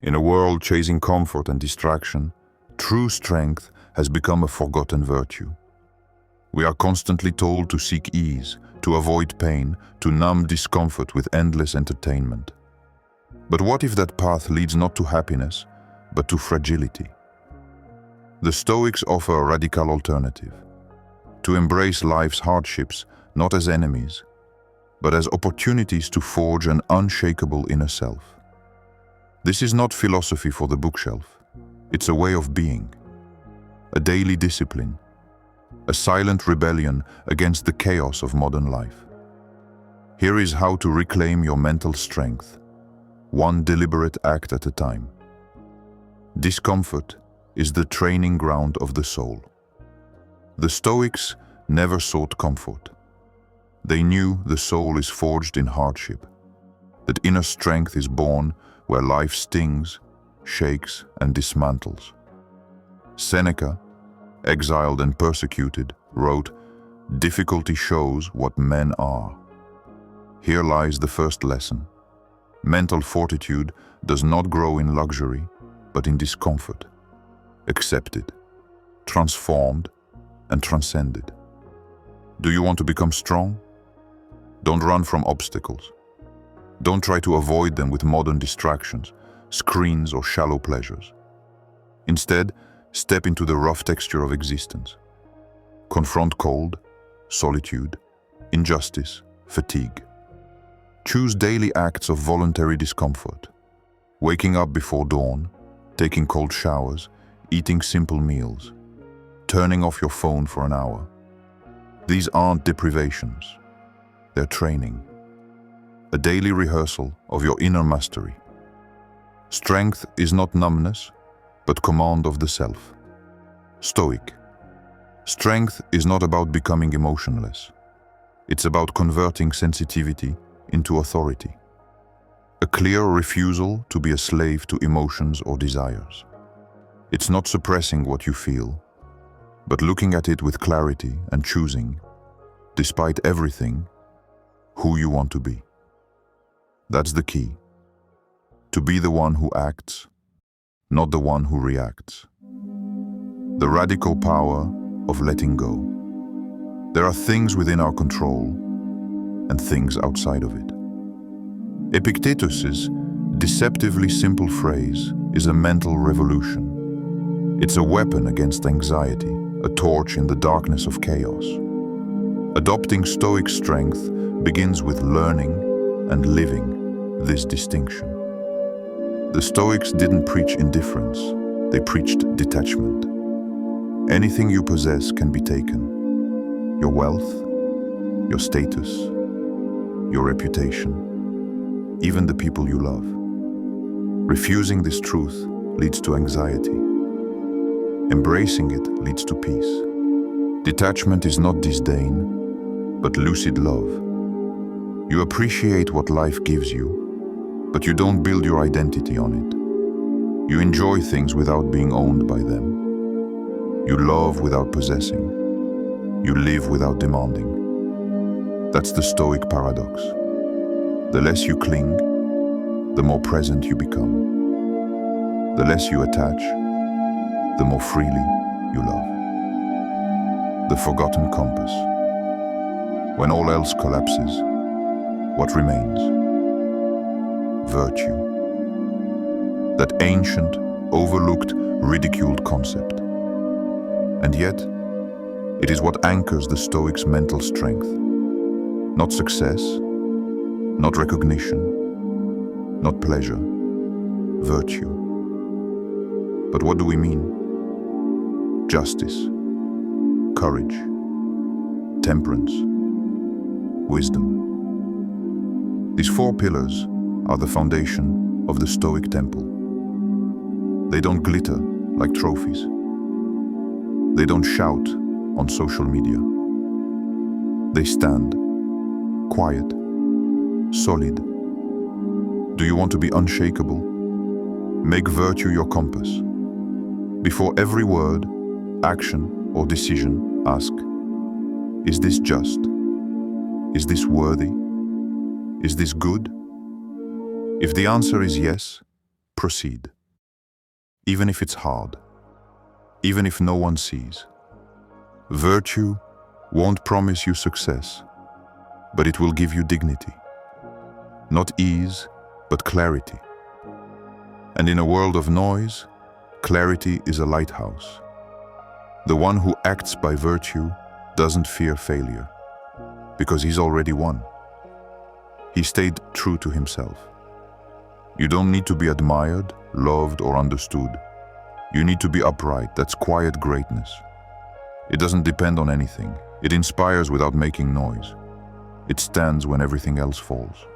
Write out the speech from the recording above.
In a world chasing comfort and distraction, true strength has become a forgotten virtue. We are constantly told to seek ease, to avoid pain, to numb discomfort with endless entertainment. But what if that path leads not to happiness, but to fragility? The Stoics offer a radical alternative: to embrace life's hardships not as enemies, but as opportunities to forge an unshakable inner self. This is not philosophy for the bookshelf. It's a way of being, a daily discipline, a silent rebellion against the chaos of modern life. Here is how to reclaim your mental strength, one deliberate act at a time. Discomfort is the training ground of the soul. The Stoics never sought comfort. They knew the soul is forged in hardship, that inner strength is born where life stings, shakes, and dismantles. Seneca, exiled and persecuted, wrote, "Difficulty shows what men are." Here lies the first lesson. Mental fortitude does not grow in luxury, but in discomfort, accepted, transformed, and transcended. Do you want to become strong? Don't run from obstacles. Don't try to avoid them with modern distractions, screens, or shallow pleasures. Instead, step into the rough texture of existence. Confront cold, solitude, injustice, fatigue. Choose daily acts of voluntary discomfort. Waking up before dawn, taking cold showers, eating simple meals, turning off your phone for an hour. These aren't deprivations. They're training. A daily rehearsal of your inner mastery. Strength is not numbness, but command of the self. Stoic. Strength is not about becoming emotionless. It's about converting sensitivity into authority. A clear refusal to be a slave to emotions or desires. It's not suppressing what you feel, but looking at it with clarity and choosing, despite everything, who you want to be. That's the key. To be the one who acts, not the one who reacts. The radical power of letting go. There are things within our control and things outside of it. Epictetus's deceptively simple phrase is a mental revolution. It's a weapon against anxiety, a torch in the darkness of chaos. Adopting Stoic strength begins with learning and living this distinction. The Stoics didn't preach indifference, they preached detachment. Anything you possess can be taken. Your wealth, your status, your reputation, even the people you love. Refusing this truth leads to anxiety. Embracing it leads to peace. Detachment is not disdain, but lucid love. You appreciate what life gives you, but you don't build your identity on it. You enjoy things without being owned by them. You love without possessing. You live without demanding. That's the Stoic paradox. The less you cling, the more present you become. The less you attach, the more freely you love. The forgotten compass. When all else collapses, what remains? Virtue. That ancient, overlooked, ridiculed concept. And yet, it is what anchors the Stoics' mental strength. Not success, not recognition, not pleasure, virtue. But what do we mean? Justice, courage, temperance, wisdom. These four pillars are the foundation of the Stoic temple. They don't glitter like trophies. They don't shout on social media. They stand, quiet, solid. Do you want to be unshakable? Make virtue your compass. Before every word, action, or decision, ask, is this just? Is this worthy? Is this good? If the answer is yes, proceed. Even if it's hard. Even if no one sees. Virtue won't promise you success, but it will give you dignity. Not ease, but clarity. And in a world of noise, clarity is a lighthouse. The one who acts by virtue doesn't fear failure, because he's already won. He stayed true to himself. You don't need to be admired, loved, or understood. You need to be upright. That's quiet greatness. It doesn't depend on anything. It inspires without making noise. It stands when everything else falls.